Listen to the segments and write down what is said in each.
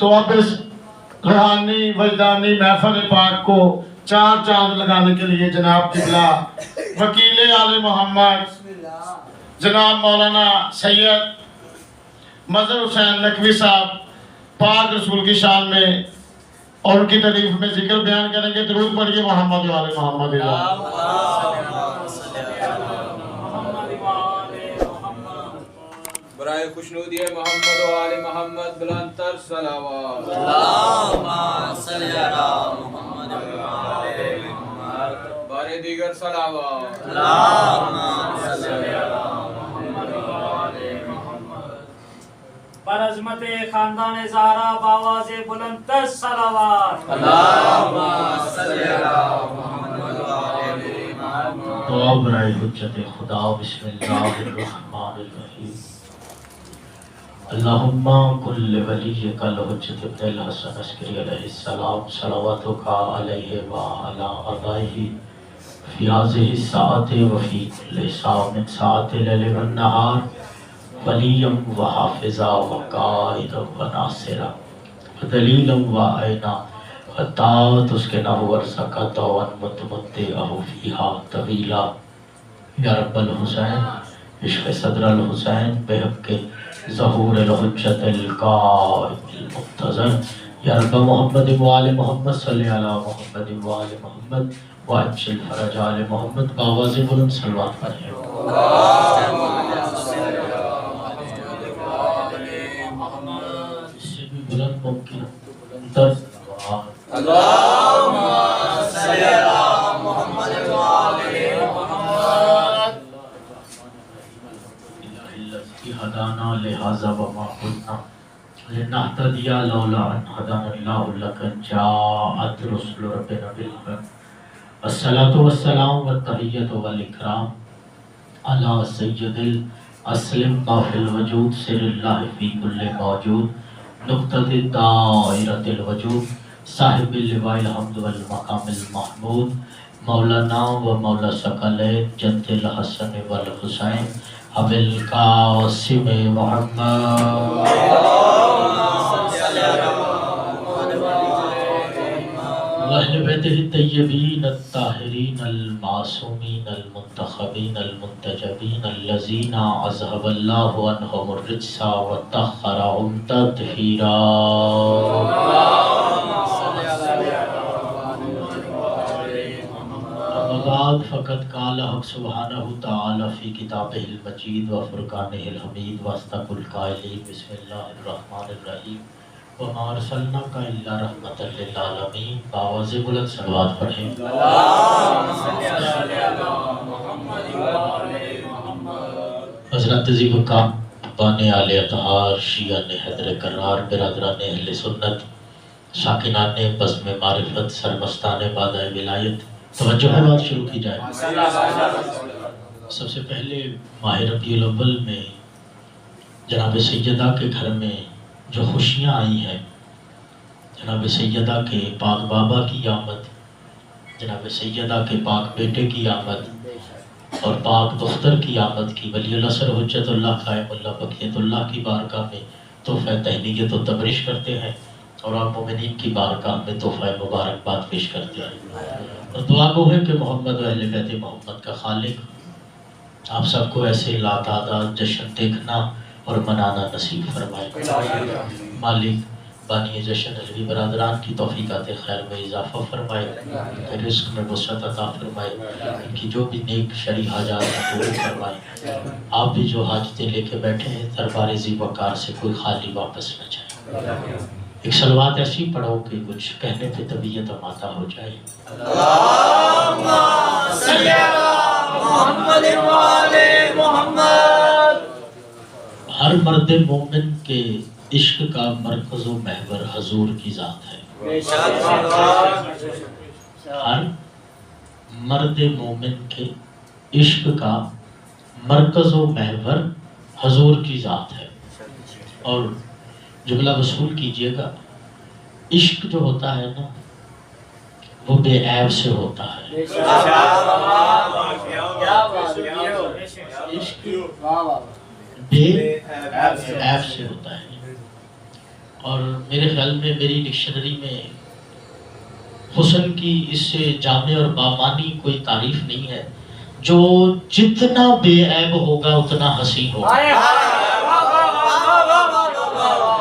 تو اب اس روحانی وجدانی محفل پاک کو چار چاند لگانے کے لیے جناب قبلہ وکیل آل محمد جناب مولانا سید مظہر حسین نقوی صاحب پاک رسول کی شان میں اور ان کی تعریف میں ذکر بیان کریں گے. درود پڑھیے محمد و آل محمد. برائے خوشنودی محمد و آل محمد بلند تر صلوات. اللہم صلی علی محمد و آل محمد. بارے دیگر صلوات. اللہم صلی علی محمد و آل محمد. بر عظمت خاندان زہرا باواز بلند تر صلوات. اللہم صلی علی محمد و آل محمد. دعا برائے حجت خدا. بسم اللہ الرحمن الرحیم. اللہم کل ولیک الحجت ابن الحسن عسکری علیہ السلام صلواتک علیہ وعلی آبائہ فی هذه الساعة وفی کل ساعة من ساعات اللیل والنہار ولیا وحافظا وقائدا وناصرا ودلیلا وعینا وطاعت اسکنہ ورزقتا وانمتمتعہ فیہا طویلا. یا رب الحسین عشق صدر الحسین بحق ظہور الحجت القائم المنتظر. یا رب محمد و آل محمد صلی علی محمد و آل محمد وعجل فرج آل محمد. باواز بلند صلوات پڑھیں. اس سے بھی بلند ممکن اندر اللہم صلی علی محمد و آل محمد. ہدانا لہذا وما كنا لنهتدي لولا ان هدانا الله لقد جاءت رسل ربنا بالحق. الصلاة والسلام والتحیۃ والاکرام علی سید الاسلم ما فی الوجود سر اللہ فی کل موجود نقطۃ دائرۃ الوجود صاحب اللواء الحمد والمقام المحمود مولانا و مولا ثقلین جد الحسن والحسین ابو القاسم محمد. واہل بیتہ الطیبین الطاہرین المعصومین المنتخبین المنتجبین الذین اذهب اللہ عنہم الرجس وطہرہم تطہیرا. بعد فقط قال حق سبحانہ تعالی فی کتابہ المجید و فرقانہ الحمید واصدق القائلین. بسم اللہ الرحمن الرحیم. وما ارسلناک الا رحمۃ للعالمین. باواز بلند صلوات پڑھیں. حضرت عظیم القام بانی آل اطہار شیعہ حیدر کرار برادران اہل سنت ساکنان بزم معرفت سرمستان بادہ ولایت. توجہ ہے بات شروع کی جائے. سب سے پہلے ماہ ربیع الاول میں جناب سیدہ کے گھر میں جو خوشیاں آئی ہیں، جناب سیدہ کے پاک بابا کی آمد، جناب سیدہ کے پاک بیٹے کی آمد اور پاک دختر کی آمد کی ولی اللہ سر حجت اللہ قائم اللہ بقیت اللہ کی بارگاہ میں تحفہ تہنیت و تبریش کرتے ہیں اور آپ مومنین کی بارگاہ میں تحفہ مبارکباد پیش کرتے ہیں. اور دعا گو ہے کہ محمد و اہل بیت محمد کا خالق آپ سب کو ایسے لاتعداد جشن دیکھنا اور منانا نصیب فرمائے. مالک بانی جشن علوی برادران کی توفیقات خیر میں اضافہ فرمائے، رزق میں وسعت عطا فرمائے، ان کی جو بھی نیک شرعی حاجات ہیں پورے فرمائے. آپ بھی جو حاجتیں لے کے بیٹھے ہیں دربار ذی وقار سے کوئی خالی واپس نہ جائے. ایک صلوات ایسی پڑھو کہ کچھ کہنے پہ طبیعت آمادہ ہو جائے. اللہم صلی علی محمد و آل محمد. ہر مرد مومن کے عشق کا مرکز و محور حضور کی ذات ہے. ہر مرد مومن کے عشق کا مرکز و محور حضور کی ذات ہے. اور جملہ وصول کیجئے گا، عشق جو ہوتا ہے نا وہ بے عیب سے ہوتا ہے. عشق بے عیب سے ہوتا ہے. اور میرے خیال میں میری ڈکشنری میں حسن کی اس سے جامع اور بامانی کوئی تعریف نہیں ہے. جو جتنا بے عیب ہوگا اتنا حسین ہوگا.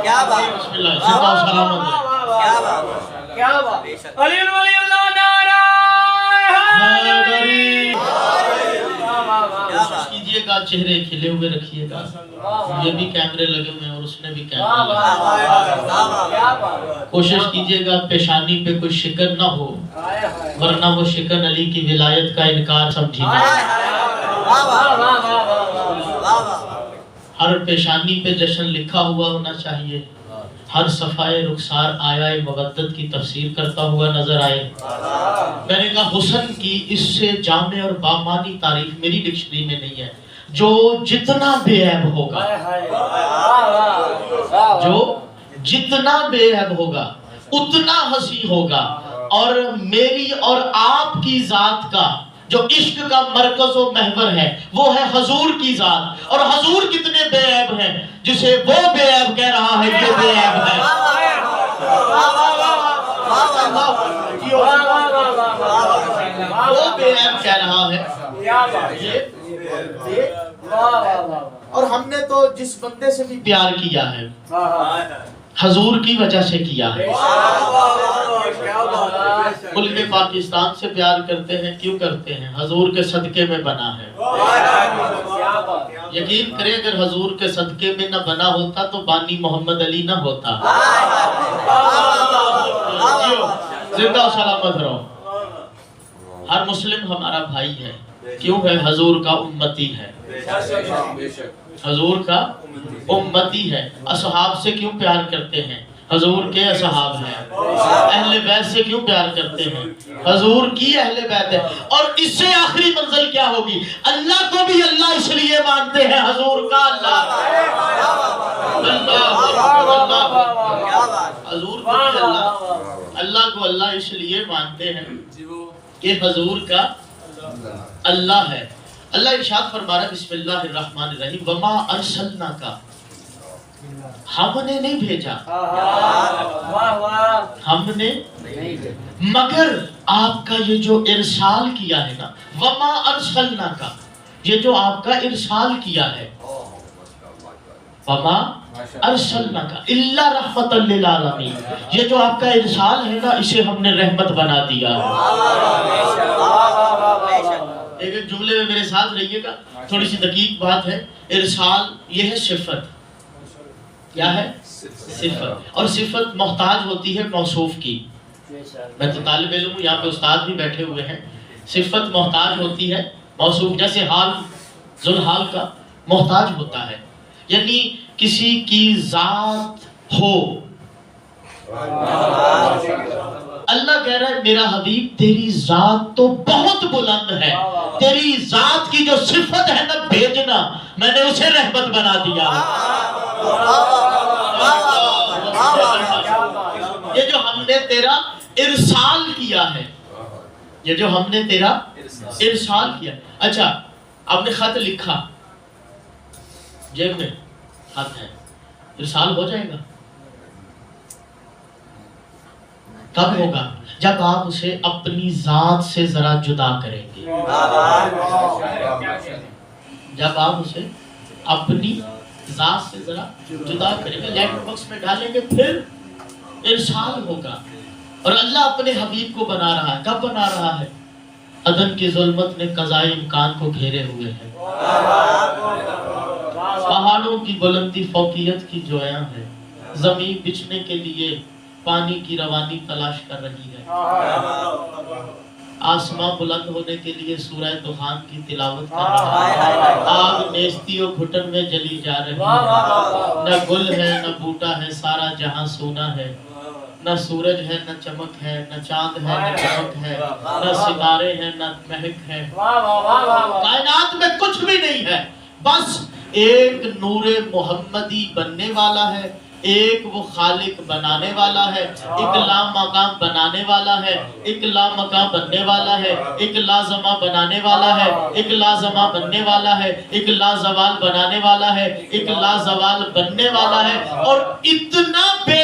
کیا بات بسم اللہ زندہ و سلامت ہے. کیا بات کیا بات. علی ولی اللہ نعرہ حیدری. کیا کوشش کیجئے گا چہرے کھلے ہوئے رکھیے گا. یہ بھی کیمرے لگے ہوئے ہیں اور اس نے بھی کیمرے لگے. کوشش کیجئے گا پیشانی پہ کوئی شکن نہ ہو ورنہ وہ شکن علی کی ولایت کا انکار سمجھی جائے. ہر پیشانی پہ جشن لکھا ہوا ہونا چاہیے. ہر صفحہ رخسار آیہ مودت کی تفسیر کرتا ہوا نظر آئے. میں نے کہا حسن کی اس سے جامع اور بامانی تعریف میری ڈکشنری میں نہیں ہے. جو جتنا بے عیب ہوگا جو جتنا بے عیب ہوگا اتنا حسین ہوگا. اور میری اور آپ کی ذات کا جو عشق کا مرکز و محور ہے وہ ہے حضور کی ذات. اور حضور کتنے بے عیب ہیں جسے وہ بے عیب کہہ رہا ہے یہ بے عیب ہے. وہ بے عیب کہہ رہا ہے. اور ہم نے تو جس بندے سے بھی پیار کیا ہے حضور کی وجہ سے کیا ہے. ملک پاکستان سے پیار کرتے ہیں کیوں کرتے ہیں؟ حضور کے صدقے میں بنا ہے. یقین کریں اگر حضور کے صدقے میں نہ بنا ہوتا تو بانی محمد علی نہ ہوتا. زندہ و سلامت رہو. ہر مسلم ہمارا بھائی ہے. کیوں ہے؟ حضور کا امتی ہے. حضور کا امتی ہے. اصحاب سے کیوں پیار کرتے ہیں؟ حضور کے اصحاب ہیں. اہل بیت سے کیوں پیار کرتے ہیں؟ حضور کی اہل بیت ہے. اور اس سے آخری منزل کیا ہوگی؟ اللہ کو بھی اللہ اس لیے مانتے ہیں حضور کا اللہ. حضور کو بھی اللہ کو اللہ اس لیے مانتے ہیں کہ حضور کا اللہ ہے. اللہ ارشاد فرما رہا ہے بسم اللہ الرحمن الرحیم وما ارسلناک ہم نے نہیں بھیجا ہم نے مگر آپ کا یہ جو ارسال کیا ہے نا وما ارسلناک یہ جو آپ کا ارسال کیا ہے وما ارسلناک الا رحمت للعالمین یہ جو آپ کا ارسال ہے نا اسے ہم نے رحمت بنا دیا. ایک جملے میں میرے ساتھ رہیے گا. تھوڑی سی دقیق بات ہے. ارسال یہ ہے صفت. کیا ہے؟ صفت. اور صفت محتاج ہوتی ہے موصوف کی. میں تو طالب علم ہوں یہاں پہ استاد بھی بیٹھے ہوئے ہیں. صفت محتاج ہوتی ہے موصوف. جیسے حال ذوالحال کا محتاج ہوتا ہے یعنی کسی کی ذات ہو. اللہ کہہ رہا ہے میرا حبیب تیری ذات تو بہت بلند ہے. تیری ذات کی جو صفت ہے نا بھیجنا میں نے اسے رحمت بنا دیا. یہ جو ہم نے تیرا ارسال کیا ہے یہ جو ہم نے تیرا ارسال کیا. اچھا آپ نے خط لکھا جیب میں خط ہے ارسال ہو جائے گا. کب ہوگا؟ جب آپ اسے اپنی ذات سے ذرا جدا کریں گے. جب آپ اسے اپنی ذات سے ذرا جدا کریں گے لیٹر باکس میں ڈالیں گے پھر ارسال ہوگا. اور اللہ اپنے حبیب کو بنا رہا ہے. کب بنا رہا ہے؟ عدن کی ظلمت نے قضائے امکان کو گھیرے ہوئے ہیں. پہاڑوں کی بلندی فوقیت کی جویاں ہے. زمین بچھنے کے لیے پانی کی روانی تلاش کر رہی ہے. آسمان بلند ہونے کے لیے سورہ دخان کی تلاوت کر رہا ہے. آگ نیستی و گھٹن میں جلی جا رہی ہے. نہ گل ہے نہ بوٹا ہے سارا جہاں سونا ہے. نہ سورج ہے نہ چمک ہے نہ چاند ہے نہ چمک ہے نہ ستارے ہیں نہ مہک ہے. کائنات میں کچھ بھی نہیں ہے. بس ایک نور محمدی بننے والا ہے. ایک وہ خالق بنانے والا ہے. ایک لامقام بنانے والا ہے. ایک لامقام بننے والا ہے. ایک لازمہ بنانے والا ہے. ایک لازمہ بننے والا ہے. ایک لازوال بنانے والا ہے. ایک لازوال بننے والا ہے. اور اتنا بے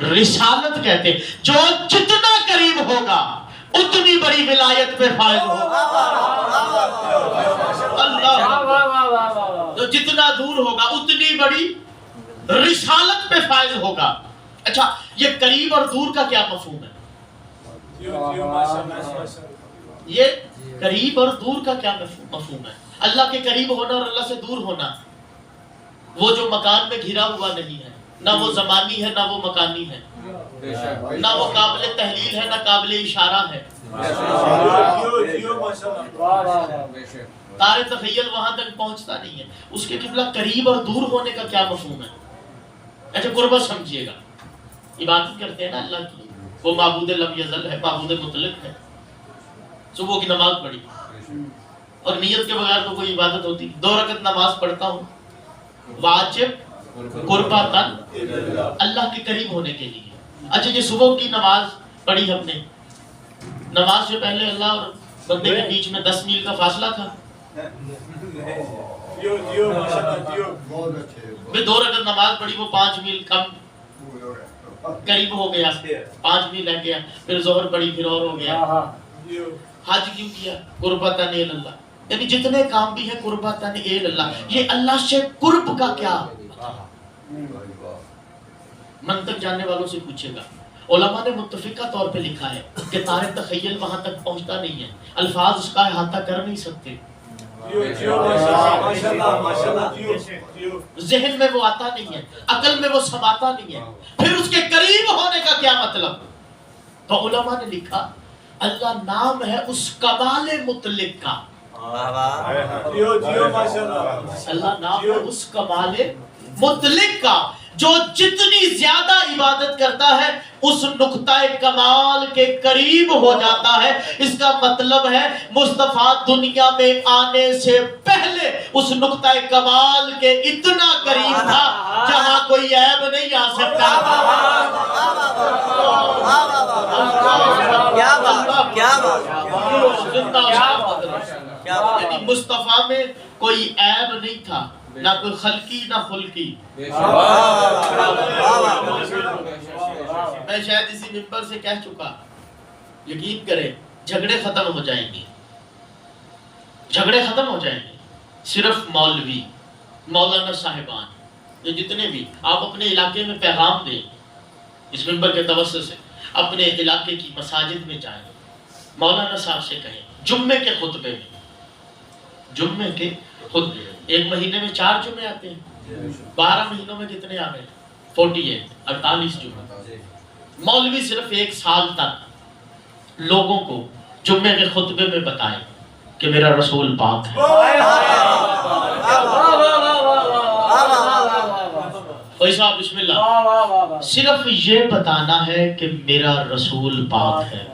رسالت کہتے ہیں، جو جتنا قریب ہوگا اتنی بڑی ولایت پہ فائز ہوگا۔ اللہ، جو جتنا دور ہوگا اتنی بڑی رسالت پہ فائز ہوگا۔ اچھا، یہ قریب اور دور کا کیا مفہوم ہے؟ یہ قریب اور دور کا کیا مفہوم ہے؟ اللہ کے قریب ہونا اور اللہ سے دور ہونا، وہ جو مکان میں گھرا ہوا نہیں ہے، نہ وہ زمانی ہے نہ وہ مکانی ہے، نہ وہ قابل تحلیل ہے نہ قابل اشارہ ہے۔ تارے تخیل وہاں تک پہنچتا نہیں ہے۔ اس کے قبلہ قریب اور دور ہونے کا کیا مفہوم ہے؟ اچھا، قربت سمجھیے گا، عبادت کرتے ہیں نا اللہ کی، وہ معبود لم یزل ہے، معبود مطلق ہے۔ صبح کی نماز پڑھی اور نیت کے بغیر تو کوئی عبادت ہوتی؟ 2 رکعت نماز پڑھتا ہوں واجب قربتاً، اللہ کے قریب ہونے کے لیے۔ اچھا، یہ صبح کی نماز پڑھی ہم نے، نماز سے پہلے اللہ اور بندے کے بیچ میں 10 میل کا فاصلہ تھا۔ 2 رکعت نماز پڑھی، وہ 5 میل کم قریب ہو گیا، 5 میل رہ گیا، پھر ظہر پڑھی، پھر اور ہو گیا۔ حج کیوں کیا؟ قربتاً اللہ، یعنی جتنے کام بھی ہیں قربتاً اللہ۔ یہ اللہ سے قرب کا کیا؟ منطق جاننے والوں سے پوچھے گا، علماء نے متفقہ طور پہ لکھا ہے کہ طارق تخیل وہاں تک پہنچتا نہیں ہے، الفاظ اس کا احاطہ کر نہیں سکتے، ذہن میں وہ آتا نہیں ہے، عقل میں وہ سماتا نہیں ہے، پھر اس کے قریب ہونے کا کیا مطلب؟ تو علماء نے لکھا اللہ نام ہے اس کمال مطلق کا، اللہ نام ہے اس کمال مطلق کا جو جتنی زیادہ عبادت کرتا ہے اس نقطہ کمال کے قریب ہو جاتا ہے۔ اس کا مطلب ہے مصطفیٰ دنیا میں آنے سے پہلے اس نقطہ کمال کے اتنا قریب تھا جہاں کوئی عیب نہیں آ سکتا۔ کیا بات، کیا بات، یعنی مصطفیٰ میں کوئی عیب نہیں تھا، نہ کوئی خلقی نہ خلقی۔ میں شاید اسی ممبر سے کہہ چکا، یقین کریں جھگڑے ختم ہو جائیں گے، جھگڑے ختم ہو جائیں گے۔ صرف مولوی، مولانا صاحبان، جو جتنے بھی آپ اپنے علاقے میں پیغام دیں، اس ممبر کے توسط سے اپنے علاقے کی مساجد میں جائیں، مولانا صاحب سے کہیں جمعے کے خطبے میں، جمعے کے خطبے، ایک مہینے میں 4 جمعے آتے ہیں، 12 مہینوں میں کتنے آ گئے؟ 48 جمعے۔ مولوی صرف 1 سال تک لوگوں کو جمعے کے خطبے میں بتائیں کہ میرا رسول پاک ہے۔ کوئی صاحب بسم اللہ، صرف یہ بتانا ہے کہ میرا رسول پاک ہے۔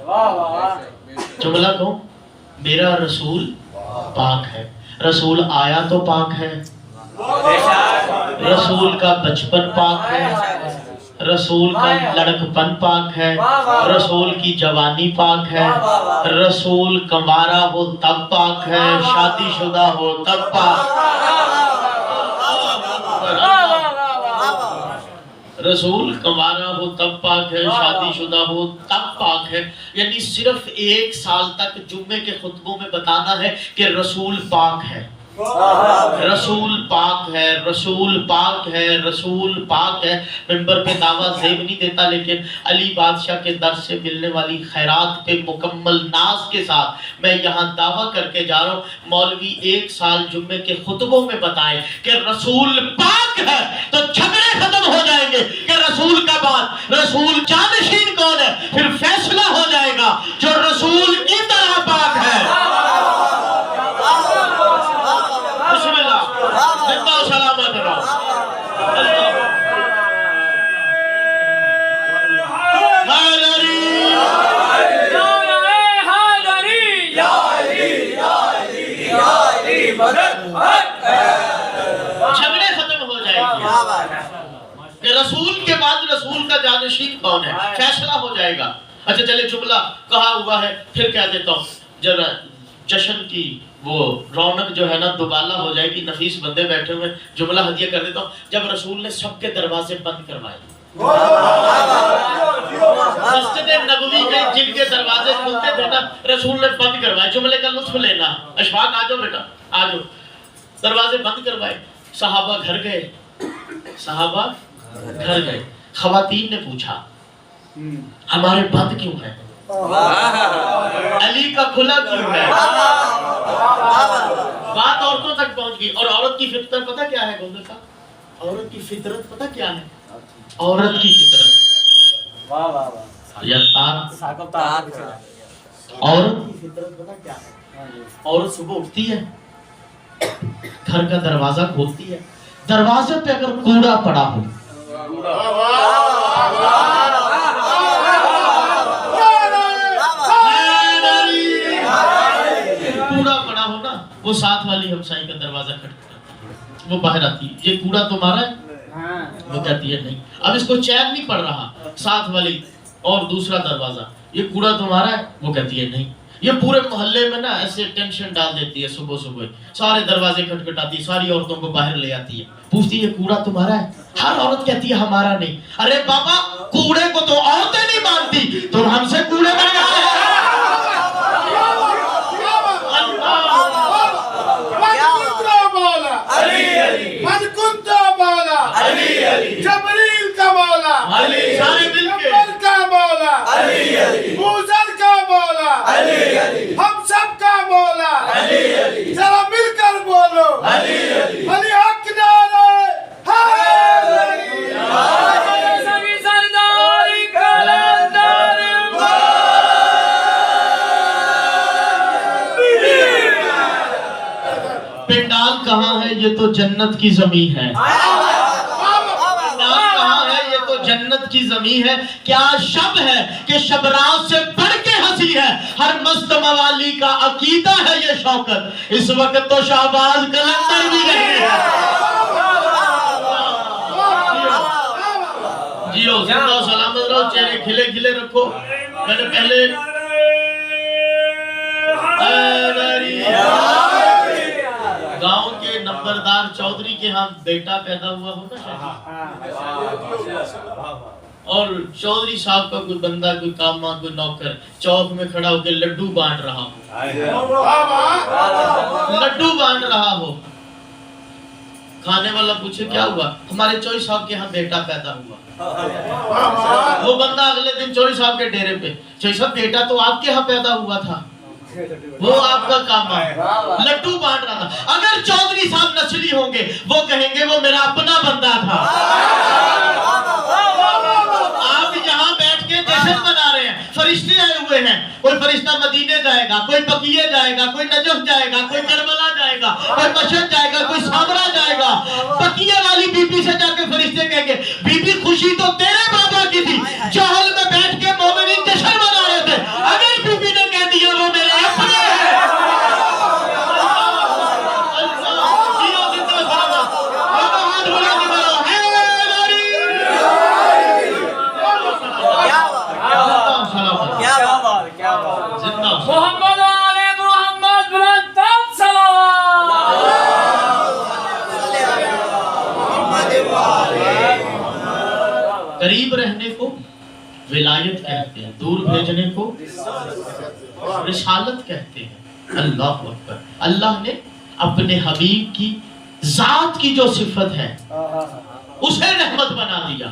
جملہ کہوں، میرا رسول پاک ہے۔ رسول آیا تو پاک ہے، رسول کا بچپن پاک ہے، رسول کا لڑکپن پاک ہے، رسول کی جوانی پاک ہے، رسول کنوارا ہو تب پاک ہے، شادی شدہ ہو تب پاک، رسول کنوارا ہو تب پاک ہے، شادی شدہ ہو تب پاک ہے۔ یعنی صرف 1 سال تک جمعے کے خطبوں میں بتانا ہے کہ رسول پاک ہے، رسول پاک ہے، رسول پاک ہے، رسول پاک ہے۔ ممبر پہ دعویٰ زیب نہیں دیتا، لیکن علی بادشاہ کے در سے ملنے والی خیرات پہ مکمل ناز کے ساتھ میں یہاں دعویٰ کر کے جا رہا ہوں، مولوی 1 سال جمعے کے خطبوں میں بتائیں کہ رسول پاک ہے تو جھگڑے ختم ہو جائیں گے کہ رسول کا بعد رسول جانشین کون ہے، پھر فیصلہ ہو جائے گا جو رسول کی طرح پاک ہے۔ بسم اللہ، زندہ و سلامت رہو۔ جھگڑے ختم ہو جائیں گے کہ رسول کے بعد رسول کا جانشین کون ہے، فیصلہ ہو جائے گا۔ اچھا چلے، جملہ کہا ہوا ہے پھر کہہ دیتا ہوں، ذرا جشن کی وہ رونق جو ہے نا دوبالا ہو جائے گی، نفیس بندے بیٹھے ہوئے، جملہ ہدیہ کر دیتا ہوں۔ جب رسول نے سب کے دروازے بند کروائے، مسجد نبوی کے جن کے دروازے کھلتے تھے نا رسول نے بند کروائے. جملے کا لطف لینا. اشفاق آ جاؤ بیٹا آ جاؤ. دروازے بند کروائے. صحابہ گھر گئے. صحابہ گھر گئے. خواتین نے پوچھا ہمارے بند کیوں ہیں؟ علی کا کھلا کیوں ہے؟ بات عورتوں تک پہنچ گئی. اور عورت کی فطرت پتہ کیا ہے گوندے کا؟ عورت کی فطرت پتہ کیا ہے؟ عورت کی فطرت عورت کی فطرت پتہ کیا ہے؟ عورت صبح اٹھتی ہے گھر کا دروازہ کھولتی ہے. دروازے پہ اگر کوڑا پڑا ہو کوڑا پڑا ہو نا وہ ساتھ والی ہمسائی کا دروازہ کھٹکھٹاتی ہے. وہ باہر آتی ہے یہ کوڑا تمہارا ہے؟ وہ کہتی ہے نہیں. اب اس کو چین نہیں پڑ رہا. ساتھ والی اور دوسرا دروازہ یہ کوڑا تمہارا ہے؟ وہ کہتی ہے نہیں. یہ پورے محلے میں نا ایسے ٹینشن ڈال دیتی ہے. صبح صبح سارے دروازے کھٹکھٹاتی ہے. ساری عورتوں کو باہر لے آتی ہے. پوچھتی ہے کوڑا تمہارا ہے؟ ہر عورت کہتی ہے ہمارا نہیں. ارے بابا کوڑے کو تو عورتیں نہیں مانتی تو ہم سے کوڑے بنا ہے. جبریل کا مولا سارے مل کے کا مولا موسیٰ کا مولا ہم سب کا مولا ذرا مل کر بولو علی حق نعرہ پنڈال کہاں ہے؟ یہ تو جنت کی زمین ہے. جنت کی زمین ہے. کیا شب ہے کہ شبراز سے بڑھ کے ہنسی ہے. ہر مست موالی کا عقیدہ ہے یہ شوکت. اس وقت تو شہباز کلندر بھی رہے ہیں. جیو زندہ و سلامت رہو. چہرے کھلے کھلے رکھو. میں نے پہلے گاؤں کے نمبردار چودھری کے ہاں بیٹا پیدا ہوا ہوگا اور چودھری صاحب کا کوئی بندہ کوئی کاما کوئی نوکر چوک میں کھڑا ہو کے لڈو بانٹ رہا ہو. کھانے والا پوچھے کیا ہوا؟ ہمارے چوئی صاحب کے ہاں بیٹا پیدا ہوا. وہ بندہ اگلے دن چوئی صاحب کے ڈیرے پہ چوئی صاحب بیٹا تو آپ کے ہاں پیدا ہوا تھا. وہ آپ کا کام ہے لڈو بانٹ رہا تھا. اگر چودھری صاحب نسلی ہوں گے وہ کہیں گے وہ میرا اپنا بندہ تھا. آپ یہاں بیٹھ کے جشن منا رہے ہیں. فرشتے آئے ہوئے ہیں. کوئی فرشتہ مدینے جائے گا, کوئی بقیہ جائے گا, کوئی نجف جائے گا, کوئی کربلا جائے گا, کوئی مشہد جائے گا, کوئی سامرا جائے گا. بقیہ والی بی بی سے جا کے فرشتے کہیں گے بی بی خوشی تو تیرے بابا کی تھی. چہل میں بیٹھ کے مومنین جشن منا رہے تھے. اگر بی بی نے کہہ دیا وہ میرے اپنے ہیں. محمد علی محمد بلند قریب رہنے کو ولایت کہتے ہیں, دور بھیجنے کو رسالت کہتے ہیں. اللہ اکبر. اللہ نے اپنے حبیب کی ذات کی جو صفت ہے اسے رحمت بنا دیا.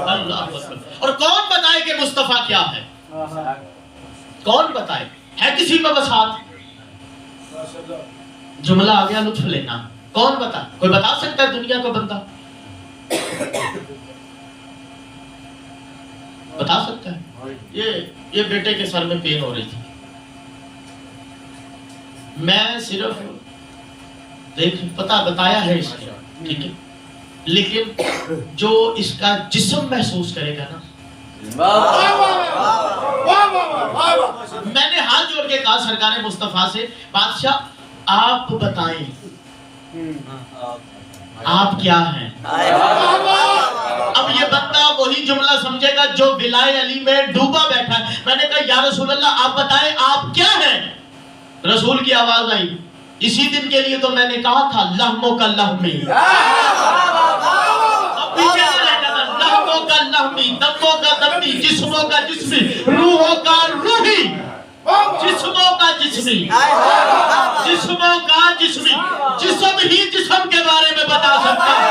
اللہ اکبر. اور کون بتائے کہ مصطفیٰ کیا ہے؟ کون بتائے؟ ہے کسی میں بسات؟ جملہ آ گیا لطف لینا. کون بتا؟ کوئی بتا سکتا ہے دنیا کا بندہ؟ بتا سکتا ہے؟ یہ بیٹے کے سر میں پین ہو رہی تھی. میں صرف بتایا ہے اس نے, ٹھیک ہے, لیکن جو اس کا جسم محسوس کرے گا نا, میں نے ہاتھ جوڑ کے کہا سرکار مصطفیٰ سے بادشاہ آپ بتائیں آپ کیا ہیں. اب یہ بندہ وہی جملہ سمجھے گا جو بلائے علی میں ڈوبا بیٹھا ہے. میں نے کہا یا رسول اللہ آپ بتائیں آپ کیا ہیں. رسول کی آواز آئی اسی دن کے لیے تو میں نے کہا تھا لحموں کا لحمی. اب پیچھے نہ رہ جانا. لہموں کا لہمی, دموں کا دمی, جسموں کا جسمی, روحوں کا روحی, جسموں کا جسمی, جسموں کا جسمی. جسم ہی جسم کے بارے میں بتا سکتا ہے.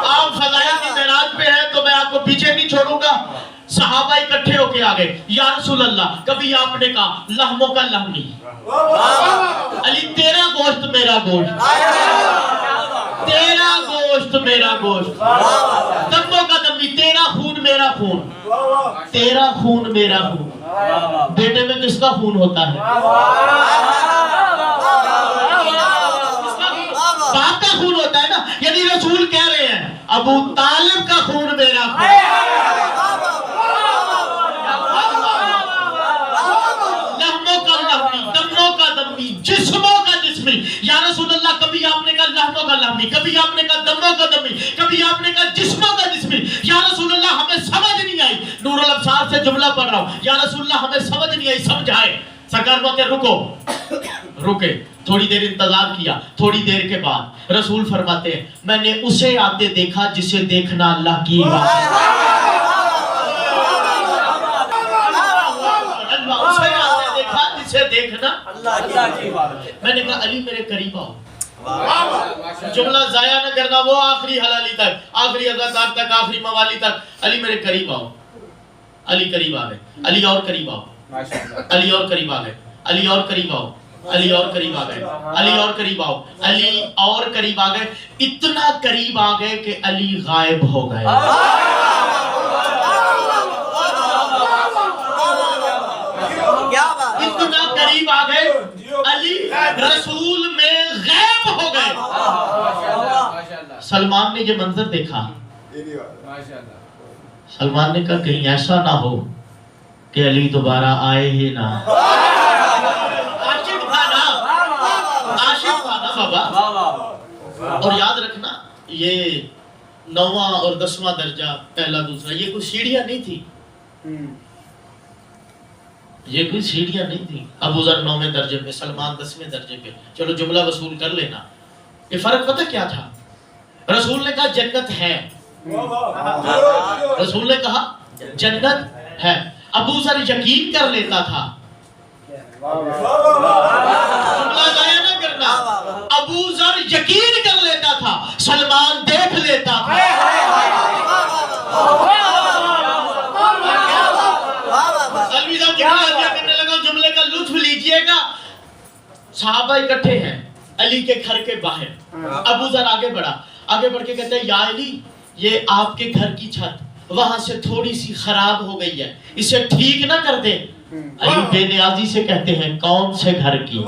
آپ فضائل کی معراج پہ ہیں تو میں آپ کو پیچھے نہیں چھوڑوں گا. صحابہ اکٹھے ہو کے آگئے, یا رسول اللہ, کبھی آپ نے کہا لحموں کا لحمی, علی تیرا گوشت میرا گوشت, تیرا گوشت میرا گوشت, دموں کا دمی, تیرا خون میرا خون, تیرا خون میرا خون. بیٹے میں کس کا خون ہوتا ہے؟ باپ کا خون ہوتا ہے نا. یعنی رسول کہہ رہے ہیں ابو طالب کا خون میرا خون, لہموں کا لہمی, دموں کا دمی, جسموں کا جسمی. یا رسول اللہ, کبھی آپ نے کہا لہموں کا لہمی, کبھی آپ نے کہا دموں کا دمی, کبھی آپ نے کہا جسموں کا جسمی. یا رسول اللہ ہمیں سمجھ نہیں آئی. نور الابصار سے جملہ پڑھ رہا ہوں, یا رسول اللہ ہمیں سمجھ نہیں آئی, سمجھائے. سرکار بولتے رکو, رکے, تھوڑی دیر انتظار کیا. تھوڑی دیر کے بعد رسول فرماتے ہیں میں نے اسے آتے دیکھا جسے دیکھنا اللہ کی عبادت ہے. اسے آتے دیکھا جسے دیکھنا اللہ کی عبادت ہے. میں نے کہا علی میرے قریب آؤ. جملہ ضائع نہ کرنا, وہ آخری حلالی تک, آخری اذکار تک, آخری موالی تک. علی میرے قریب آؤ. علی قریب آ گئے. علی اور قریب آؤ. علی اور قریب آ گئے. علی اور قریب آؤ. علی اور قریب آ گئے. علی اور قریب آؤ. علی اور قریب آ گئے. اتنا قریب آ گئے کہ علی غائب ہو گئے. اتنا قریب آ گئے علی رسول میں غائب ہو گئے. سلمان نے یہ منظر دیکھا. سلمان نے کہا کہیں ایسا نہ ہو کہ علی دوبارہ آئے ہی نہ. عاشق تھا نا, عاشق تھا نا بابا. اور یاد رکھنا یہ 9واں اور 10واں درجہ, پہلا دوسرا, یہ کوئی سیڑھیاں نہیں تھی. یہ کوئی سیڑھیاں نہیں تھی. ابو ذر 9ویں درجے پہ, سلمان 10ویں درجے پہ. چلو جملہ وصول کر لینا. یہ فرق پتہ کیا تھا؟ رسول نے کہا جنت ہے. رسول نے کہا جنت ہے. ابو ذر یقین کر لیتا تھا. جملہ ضائع نہ کرنا. ابو ذر یقین کر لیتا تھا, سلمان دیکھ لیتا تھا. جملے کا لطف لیجئے گا. صحابہ اکٹھے ہیں علی کے گھر کے باہر. ابو ذر آگے بڑھا, آگے بڑھ کے کہتے ہیں یا علی, یہ آپ کے گھر کی چھت وہاں سے تھوڑی سی خراب ہو گئی ہے, اسے ٹھیک نہ کر دیں. علی بے نیازی سے کہتے ہیں کون سے گھر کی؟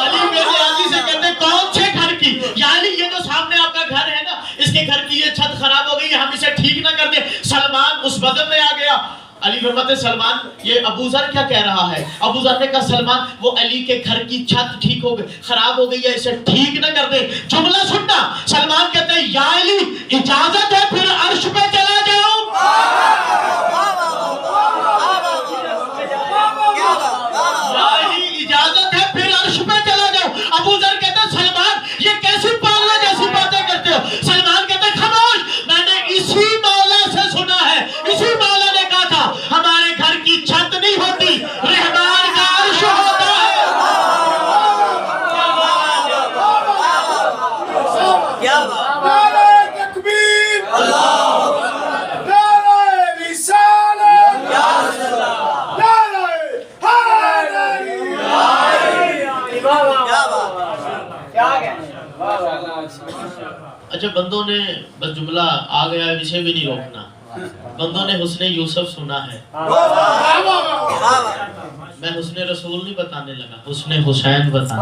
علی بے نیازی سے کہتے ہیں کون سے گھر کی؟ یعنی یہ جو سامنے آپ کا گھر ہے نا, اس کے گھر کی یہ چھت خراب ہو گئی ہے, ہم اسے ٹھیک نہ کر دیں. سلمان اس بدل میں آ گیا. علی فرماتے سلمان, یہ ابو ذر کیا کہہ رہا ہے؟ ابو ذر نے کہا سلمان, وہ علی کے گھر کی چھت ٹھیک ہو گئی, خراب ہو گئی ہے, اسے ٹھیک نہ کر دے. جملہ سننا. سلمان کہتے ہیں یا علی اجازت ہے پھر عرش پہ چلا جاؤں. یا علی اجازت ہے پھر عرش پہ چلا جاؤں. ابو ذر کہتے ہیں سلمان یہ کیسی پاگل جیسی باتیں کرتے ہو؟ سلمان کہتے ہیں خاموش, میں نے اسی مولا سے سنا ہے, اسی مولا نے کہا تھا ہمارے گھر کی چھت نہیں ہوتی, رحمان کا عرش ہوتا ہے. نعرہ تکبیر, نعرہ رسالت, نعرہ حیدری. اچھا بندوں نے, بس جملہ آ گیا ہے, اسے بھی نہیں روکنا. بندوں نے حسن یوسف سنا ہے. میں حسن رسول نہیں بتانے لگا, حسن حسین بتانے.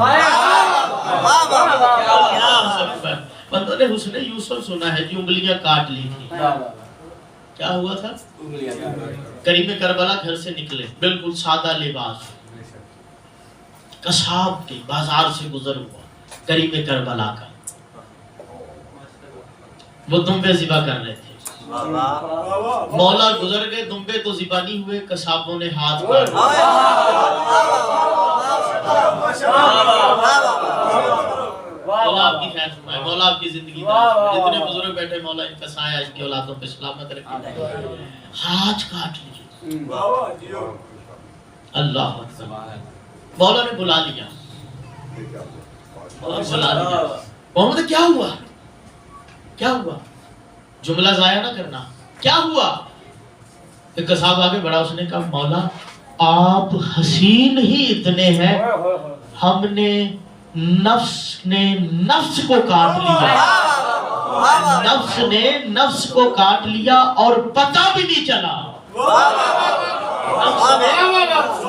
بندوں نے حسن یوسف سنا ہے, جو انگلیاں کاٹ لی تھی. کیا ہوا تھا؟ کریم کربلا گھر سے نکلے, بالکل سادہ لباس, قصاب کے بازار سے گزر ہوا, کریم کربلا کا. وہ دمبے ذبح کر رہے تھے. مولا گزر گئے, دمبے تو ذبح نہیں ہوئے, قصابوں نے ہاتھ کاٹ. مولا آپ کی زندگی دراز، جتنے بزرگ بیٹھے مولا ان کا سایہ ان کی اولادوں پہ سلامت رکھے. ہاتھ کاٹ لیے. اللہ اکبر. مولا نے بلا لیا. محمد کیا ہوا؟ کیا ہوا؟ جملہ ضائع نہ کرنا. کیا ہوا؟ ایک صاحب آگے بڑھا, اس نے کہا مولا آپ حسین ہی اتنے ہیں, ہم نے نفس کو کاٹ لیا, نفس نے نفس کو کاٹ لیا اور پتہ بھی نہیں چلا.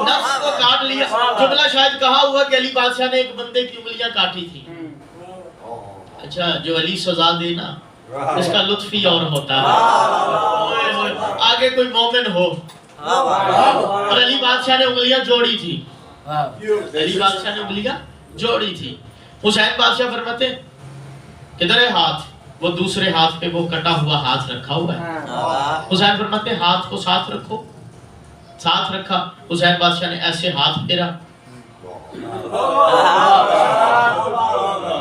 نفس کو کاٹ لیا. جملہ شاید کہا ہوا کہ علی بادشاہ نے ایک بندے کی انگلیاں کاٹی تھی. اچھا جو علی سزا دے نا اس کا لطف ہی اور ہوتا ہے. آگے کوئی مومن ہو اور علی بادشاہ نے انگلیاں جوڑی تھی, علی بادشاہ نے انگلیاں جوڑی تھی. حسین بادشاہ فرماتے کدھر ہے ہاتھ؟ وہ دوسرے ہاتھ پہ وہ کٹا ہوا ہاتھ رکھا ہوا ہے. حسین فرماتے ہاتھ کو ساتھ رکھو. ساتھ رکھا. حسین بادشاہ نے ایسے ہاتھ پھیرا.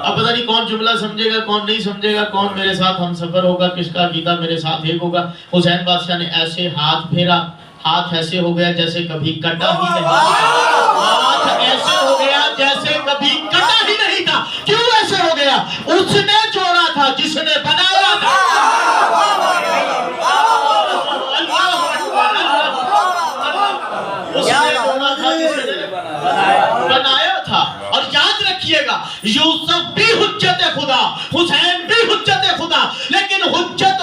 اب پتہ نہیں کون جملہ سمجھے گا کون نہیں سمجھے گا, کون میرے ساتھ ہم سفر ہوگا, کس کا عقیدہ میرے ساتھ ایک ہوگا. حسین بادشاہ نے ایسے ہاتھ پھیرا, ہاتھ ایسے ہو گیا جیسے کبھی کٹا ہی نہیں. ہاتھ ایسے ہو گیا جیسے کبھی کٹا ہی نہیں تھا. کیوں ایسے ہو گیا؟ اس نے جوڑا تھا جس نے بنایا تھا. اس نے جوڑا تھا جس نے بنایا تھا. اور یاد رکھیے گا یوسف بھی حجت خدا, حسین بھی حجت خدا, لیکن حجت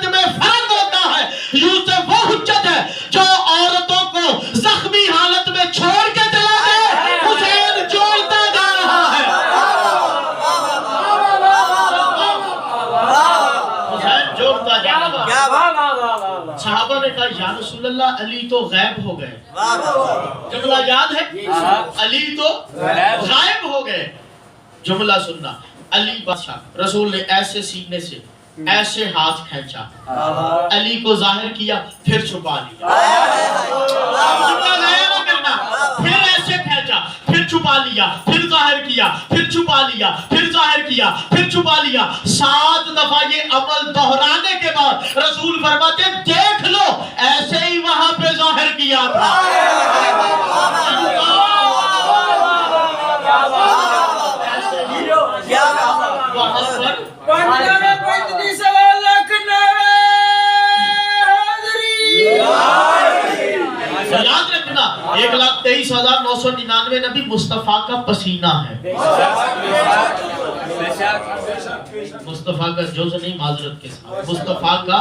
میں فرق ہوتا ہے. یوسف وہ حجت ہے جو عورتوں کو زخمی حالت میں چھوڑ کے چلا گیا, حسین جوڑتا جا رہا ہے. حسین جوڑتا جا رہا ہے. صحابہ نے کہا یا رسول اللہ علی تو غائب ہو گئے. جملہ یاد ہے؟ علی تو غائب ہو گئے. جملہ سننا, علی بادشاہ رسول نے ایسے سینے سے ایسے ہاتھ کھینچا, علی کو ظاہر کیا پھر چھپا لیا. جملہ ضائع نہ کرنا. پھر ایسے کھینچا پھر چھپا لیا, پھر ظاہر کیا پھر چھپا لیا, پھر ظاہر کیا پھر چھپا لیا. 7 دفعہ یہ عمل دہرانے کے بعد رسول فرماتے دیکھ لو ایسے ہی وہاں پہ ظاہر کیا تھا. یاد رکھنا 1,23,999 نبی مصطفیٰ کا پسینہ ہے. مصطفیٰ کا جز نہیں معذرت کے ساتھ, مصطفیٰ کا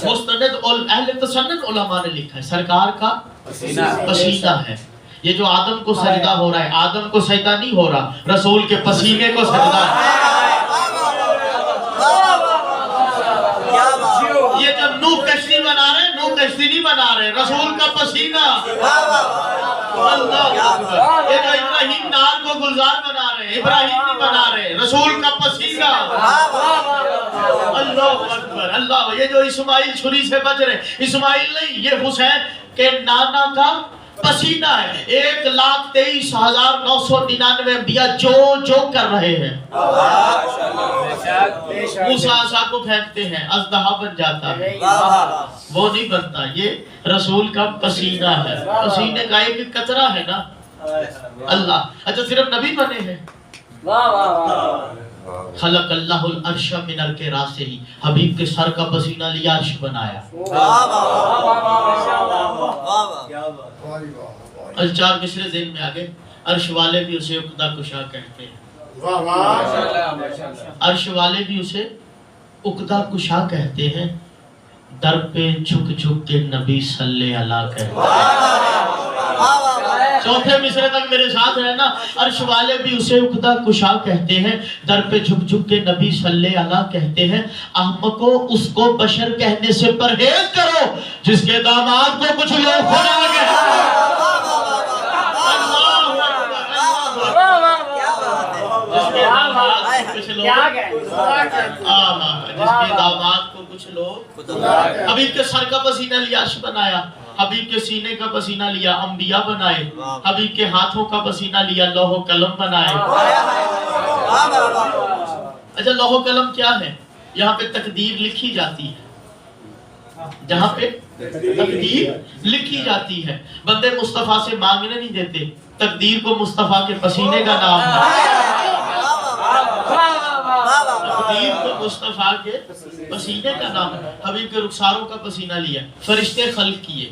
مستند اہل تسنن علماء نے لکھا ہے سرکار کا پسینہ ہے. یہ جو آدم کو سجدہ ہو رہا ہے, آدم کو سجدہ نہیں ہو رہا, رسول کے پسینے کو سجدہ ہے. یہ جب نوح کشتی بنا رہے, نوح کشتی نہیں بنا رہے, رسول کا پسینہ. اللہ, یہ جو ابراہیم نار کو گلزار بنا رہے, ابراہیم نہیں بنا رہے, رسول کا پسینہ. اللہ اکبر اللہ. یہ جو اسماعیل چھری سے بچ رہے, اسماعیل نہیں, یہ حسین کے نانا کا پسینہ ہے. 1,23,999 انبیاء جو کر رہے ہیں. موسیٰ عصا کو پھینکتے ہیں اژدہا بن جاتا ہے, وہ نہیں بنتا. یہ رسول کا پسینہ ہے. پسینے کا ایک قطرہ ہے نا اللہ. اچھا صرف نبی بنے ہیں. خلق اللہ العرش من القرا سے ہی حبیب کے سر کا پسینہ لیا عرش بنایا. اور 4 مصرے ذہن میں آگے. عرش والے بھی اسے عقدہ کشا کہتے ہیں. عرش والے بھی اسے عقدہ کشا کہتے ہیں. در پہ جھک جھک کے نبی صلی اللہ کہتے ہیں. 4تھے مصرے تک میرے ساتھ رہنا. عرش والے بھی اسے عقدہ کشا کہتے ہیں, در پہ جھک جھک کے نبی صلی اللہ کہتے ہیں. احمقو اس کو بشر کہنے سے پرہیز کرو جس کے داماد کو کچھ لوگ خدا کہتے ہیں. جس کے داماد کو کچھ لوگ حبیب کے سر کا پسینہ لیا عرش بنایا, حبیب کے سینے کا پسینہ لیا انبیاء بنائے, حبیب کے ہاتھوں کا پسینہ لیا لوح و قلم بنائے. اچھا لوح و قلم کیا ہے؟ یہاں پہ تقدیر لکھی جاتی ہے، جہاں پہ تقدیر لکھی جاتی ہے۔ بندے مصطفیٰ سے مانگنے نہیں دیتے، تقدیر کو مصطفیٰ کے پسینے کا نام ہے، تقدیر کو مصطفیٰ کے پسینے کا نام ہے۔ حبیب کے رخساروں کا پسینہ لیا، فرشتے خلق کیے،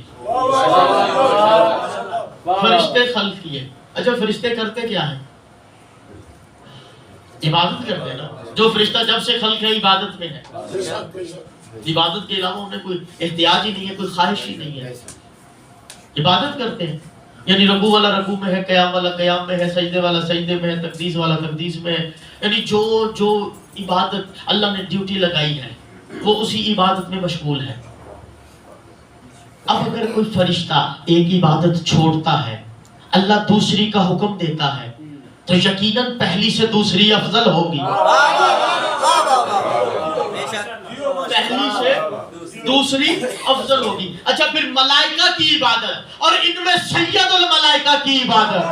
فرشتے خلق کیے۔ اچھا فرشتے کرتے کیا ہیں؟ عبادت کرتے ہیں نا۔ جو فرشتہ جب سے خلق ہے عبادت میں ہے، عبادت کے علاوہ انہیں کوئی احتیاج ہی نہیں ہے، کوئی خواہش ہی نہیں ہے، عبادت کرتے ہیں۔ یعنی رکوع والا رکوع میں ہے، قیام والا قیام میں ہے، سجدے والا سجدے میں ہے، تقدیس والا تقدیس میں ہے۔ یعنی جو عبادت اللہ نے ڈیوٹی لگائی ہے وہ اسی عبادت میں مشغول ہے۔ اب اگر کوئی فرشتہ ایک عبادت چھوڑتا ہے، اللہ دوسری کا حکم دیتا ہے، تو یقیناً پہلی سے دوسری افضل ہوگی، پہلی سے دوسری افضل ہوگی۔ اچھا پھر ملائکہ کی عبادت اور ان میں سید الملائکہ کی عبادت،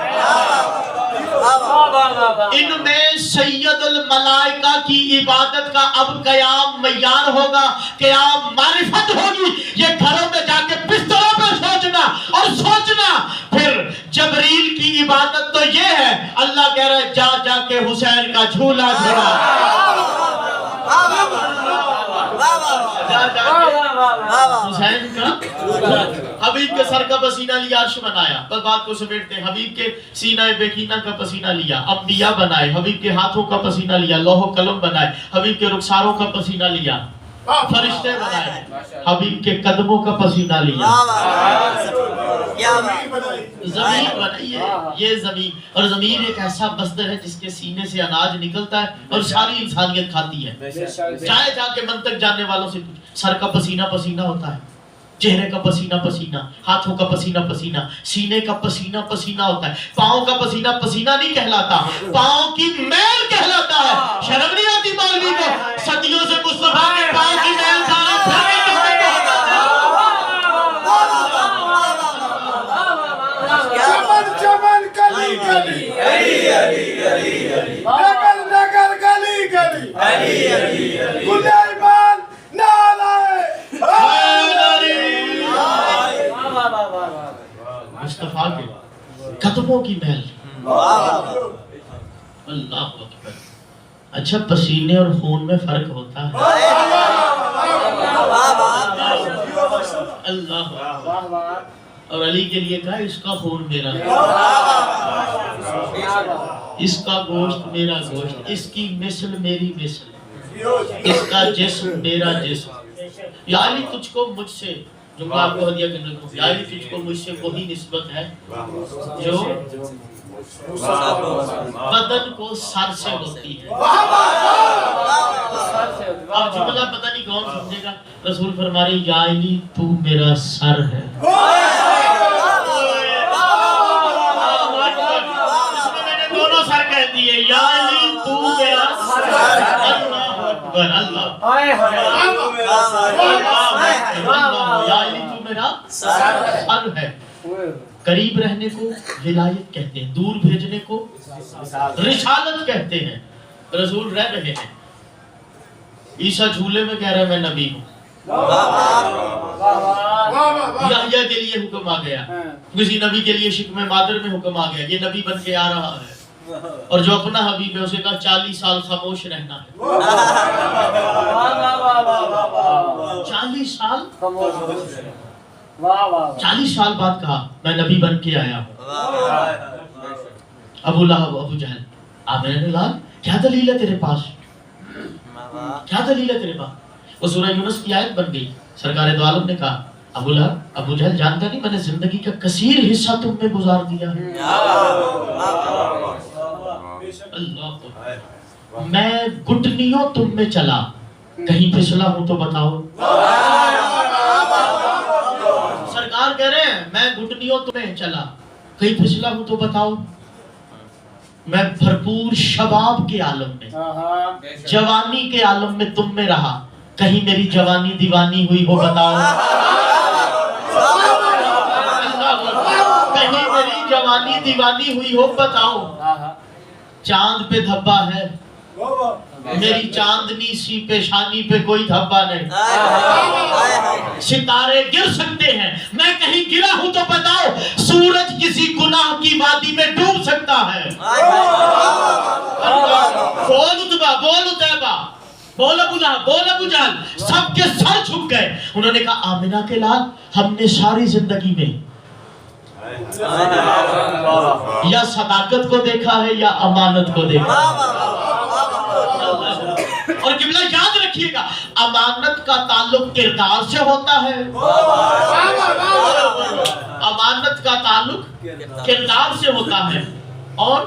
ان میں سید الملائکہ کی عبادت کا اب قیام معیار ہوگا، قیام معرفت ہوگی۔ یہ گھروں میں جا کے بستروں پہ سوچنا اور سوچنا۔ پھر جبریل کی عبادت تو یہ ہے، اللہ کہہ رہا ہے جا جا کے حسین کا جھولا جھولا، حسین کا حبیب کے سر کا پسینہ لیا عرش بنایا، بس بات کو سمیٹتے ہیں۔ حبیب کے سینہ بیکینہ کا پسینہ لیا، انبیاء بنائے۔ حبیب کے ہاتھوں کا پسینہ لیا، لوح و قلم بنائے۔ حبیب کے رخساروں کا پسینہ لیا، فرشتے بنائے۔ حبیب کے قدموں کا پسینہ لیا، زمین بنائی ہے۔ یہ زمین، اور زمین ایک ایسا مصدر ہے جس کے سینے سے اناج نکلتا ہے اور ساری انسانیت کھاتی ہے۔ چاہے جا کے منطق جاننے والوں سے پوچھ، سر کا پسینہ پسینہ ہوتا ہے، چہرے کا پسینہ پسینہ، ہاتھوں کا پسینہ پسینہ، سینے کا پسینہ پسینہ ہوتا ہے۔ پاؤں کا پسینہ پسینہ نہیں کہلاتا، پاؤں کی میل کہلاتا ہے۔ شرم نہیں آتی مولوی کو؟ صدیوں سے مصطفیٰ کے پاؤں کی میل کھا رہا تھا۔ چمن گلی گلی، نگر نگر گلی گلی، گل ایمان نعرہ مصطفیٰ کے قدموں کی محل، اللہ اکبر۔ اچھا پسینے اور خون میں فرق ہوتا ہے؟ اللہ، اور علی کے لیے کہا اس کا خون میرا، اس کا گوشت میرا گوشت، اس کی مثل میری مثل، اس کا جسم میرا جسم۔ یا علی تجھ کو مجھ سے، جو میں آپ کو ہدیہ کرنے کو، یا علی تجھ کو مجھ سے وہی نسبت ہے جو بدن کو سر سے ہوتی ہے۔ اب جملہ پتہ نہیں کون سمجھے گا، رسول فرما رہے یا علی تو میرا سر ہے۔ دونوں سر کہہ دیے، یا علی تو میرا سر ہے۔ اللہ اکبر، اللہ، یا علی تو میرا سر ہے۔ قریب رہنے کو ولایت کہتے ہیں، دور بھیجنے کو رسالت کہتے ہیں۔ رسول رہ رہے ہیں، عیسیٰ جھولے میں کہہ رہا ہے میں نبی ہوں، یحییٰ کے لیے حکم آ گیا، کسی نبی کے لیے شکم مادر میں حکم آ گیا، یہ نبی بن کے آ رہا ہے۔ اور جو اپنا حبیب ہے اسے کہا 40 سال خاموش رہنا ہے، 40 سال 40 سال بعد کہا میں نبی بن کے آیا ہوں۔ ابو لہب ابو جہل آمین اللہ، کیا دلیل ہے تیرے پاس، کیا دلیل ہے تیرے پاس؟ وہ سورہ یونس کی آیت بن گئی۔ سرکار دو عالم نے کہا ابو لہب ابو جہل جانتا نہیں میں نے زندگی کا کثیر حصہ تم میں گزار دیا ہے، اللہ، میں گھٹنیوں تم میں چلا، کہیں پھسلا ہوں تو بتاؤ۔ سرکار کہہ رہے ہیں میں گھٹنیوں تمہیں چلا، کہیں پھسلا ہوں تو بتاؤ۔ میں بھرپور شباب کے عالم میں، جوانی کے عالم میں تم میں رہا، کہیں میری جوانی دیوانی ہوئی ہو بتاؤ، کہیں میری جوانی دیوانی ہوئی ہو بتاؤ۔ چاند پہ دھبا ہے میری چاندنی سی پیشانی پہ کوئی دھبا نہیں. ستارے گر سکتے ہیں, میں کہیں گرا ہوں تو بتاؤ. سورج کسی گناہ کی وادی میں ڈوب سکتا ہے. بول اتبا, بول اتیبا, بول ابو لہب, بول ابو جہل, سب کے سر جھک گئے. انہوں نے کہا آمنہ کے لال, ہم نے ساری زندگی میں یا صداقت کو دیکھا ہے یا امانت کو دیکھا ہے. اور قبلہ یاد رکھیے گا, امانت کا تعلق کردار سے ہوتا ہے, امانت کا تعلق کردار سے ہوتا ہے, اور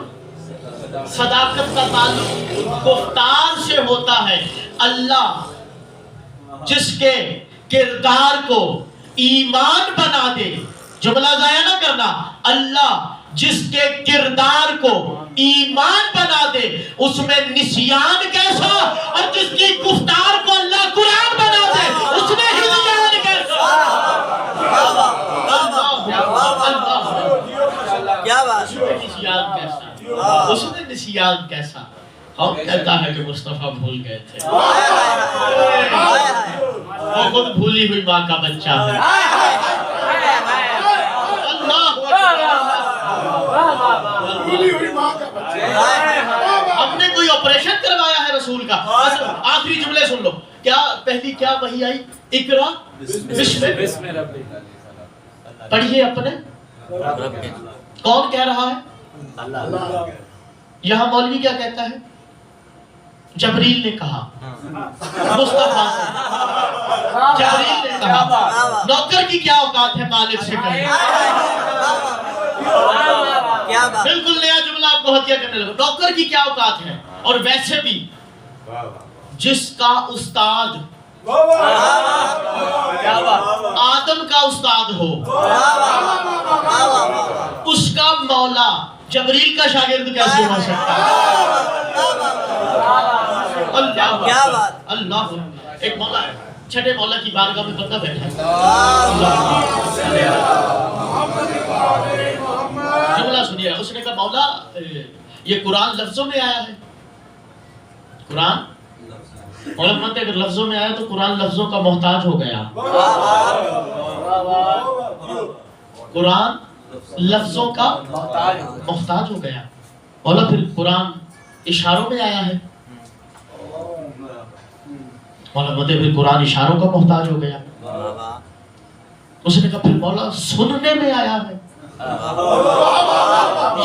صداقت کا تعلق گفتار سے ہوتا ہے. اللہ جس کے کردار کو ایمان بنا دے, جملہ ضائع نہ کرنا, اللہ جس کے کردار کو ایمان بنا دے, اس میں نسیان کیسا, اور جس کی گفتار کو اللہ قرآن بنا دے, اس میں ہدایت کیسا. کیا بات, نسیان کیسا, اس میں نسیان کیسا. ہم کہتا ہے کہ مصطفیٰ بھول گئے تھے, وہ خود بھولی ہوئی ماں کا بچہ ہے. ہم نے کوئی آپریشن کروایا ہے رسول کا. آخری جملے سن لو, کیا پہلی کیا وحی آئی, اقرا بسم ربک. پڑھیے اپنے, کون کہہ رہا ہے, یہاں مولوی کیا کہتا ہے, جبریل نے کہا, مصطفیٰ سے جبریل نے کہا. نوکر کی کیا اوقات ہے مالک سے کہے. بالکل نیا جملہ آپ کو ہدیہ کرنے لگا. نوکر کی کیا اوقات ہے, اور ویسے بھی جس کا استاد آدم کا استاد ہو, اس کا مولا جبریل کا شاگرد کیسے ہو سکتا ہے. اللہ, ایک مولا ہے, چھٹے مولا کی بارگاہ میں بندہ بیٹھا ہے. جملہ سنیے, اس نے کہا مولا یہ قرآن لفظوں میں آیا ہے. قرآن مولا فرماتے اگر لفظوں میں آیا تو قرآن لفظوں کا محتاج ہو گیا. قرآن لفظوں کا محتاج ہو گیا. مولا پھر قرآن اشاروں میں آیا ہے. مولا فرماتے پھر قرآن اشاروں کا محتاج ہو گیا. اس نے کہا پھر مولا سننے میں آیا ہے.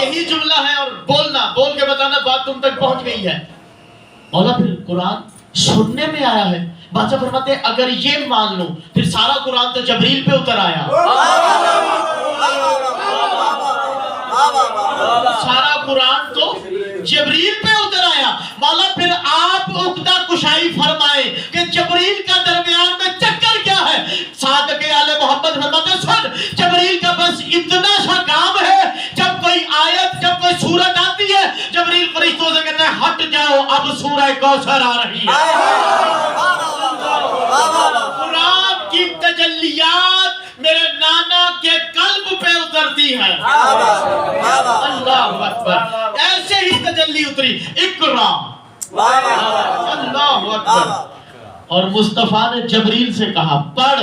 یہی جملہ ہے, اور بولنا, بول کے بتانا بات تم تک پہنچ گئی ہے. مولا پھر قرآن سننے میں آیا ہے. بادشاہ فرماتے ہیں اگر یہ مان لوں پھر سارا قرآن تو جبریل پہ اتر آیا. سارا قرآن تو جبریل پہ اتر آیا. مولا پھر آپ عقدہ کشائی فرمائیں کہ جبریل کا درمیان میں چکر کیا ہے. صادق آل محمد فرماتے ہیں سن, جبریل کا بس اتنا سا کام ہے, جب کوئی آیت, جب کوئی سورت آتی ہے, جبریل فرشتوں سے کہتے ہیں ہٹ جاؤ اب سورہ کوثر آ رہی ہے. قرآن کی تجلیات میرے نانا کے قلب پہ اترتی ہے. اللہ اکبر, ایسے ہی تجلی اتری, اقرا. اللہ اکبر. اور مصطفیٰ نے جبریل سے کہا پڑھ.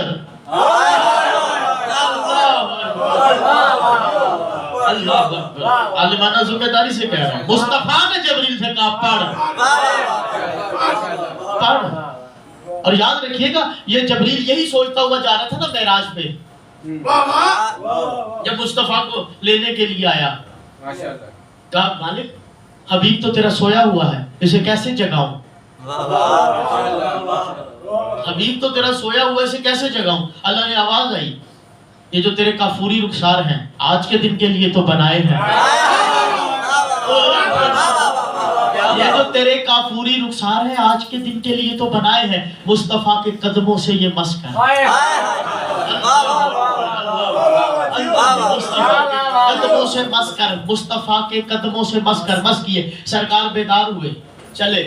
اللہ اکبر. عالمانہ ذمہ داری سے کہہ رہا ہوں, مصطفیٰ نے جبریل سے کہا پڑھ. اور یاد رکھیے گا یہ جبریل یہی سوچتا ہوا جا رہا تھا نا معراج پہ, جب مصطفیٰ کو لینے کے لیے آیا. کہا مالک حبیب تو تیرا سویا ہوا ہے, اسے کیسے جگاؤں. حبیب تو تیرا سویا ہوا ہے, اسے کیسے جگاؤں. اللہ نے آواز آئی, یہ جو تیرے کافوری رخسار ہیں آج کے دن کے لیے تو بنائے ہیں. یہ جو تیرے کافوری رخسار ہیں آج کے دن کے لیے تو بنائے ہیں, مصطفیٰ کے قدموں سے یہ مس کر. قدموں سے مس کر, مصطفیٰ کے قدموں سے مس کر. مس کیے, سرکار بیدار ہوئے, چلے.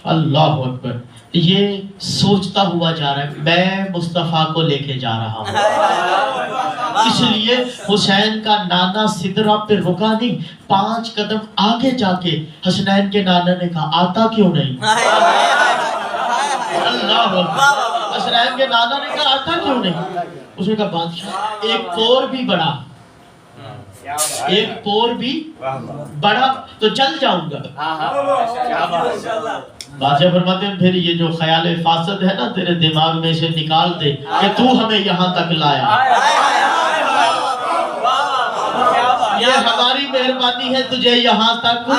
اللہ اکبر. یہ سوچتا ہوا جا رہا ہے میں مصطفیٰ کو لے کے جا رہا ہوں. اس لیے حسین کا نانا سدرہ پہ رکا نہیں, 5 قدم آگے جا کے حسنین کے نانا نے کہا آتا کیوں نہیں؟ اللہ حسنین کے نانا نے کہا آتا کیوں نہیں؟ اس نے کہا بادشاہ ایک پور بھی بڑا, ایک پور بھی بڑا تو چل جاؤں گا. بادشاہ فرماتے ہیں پھر یہ جو خیال فاسد ہے نا تیرے دماغ میں سے نکال دے کہ تو ہمیں یہاں تک لایا. یہ ہماری مہربانی ہے تجھے یہاں تک,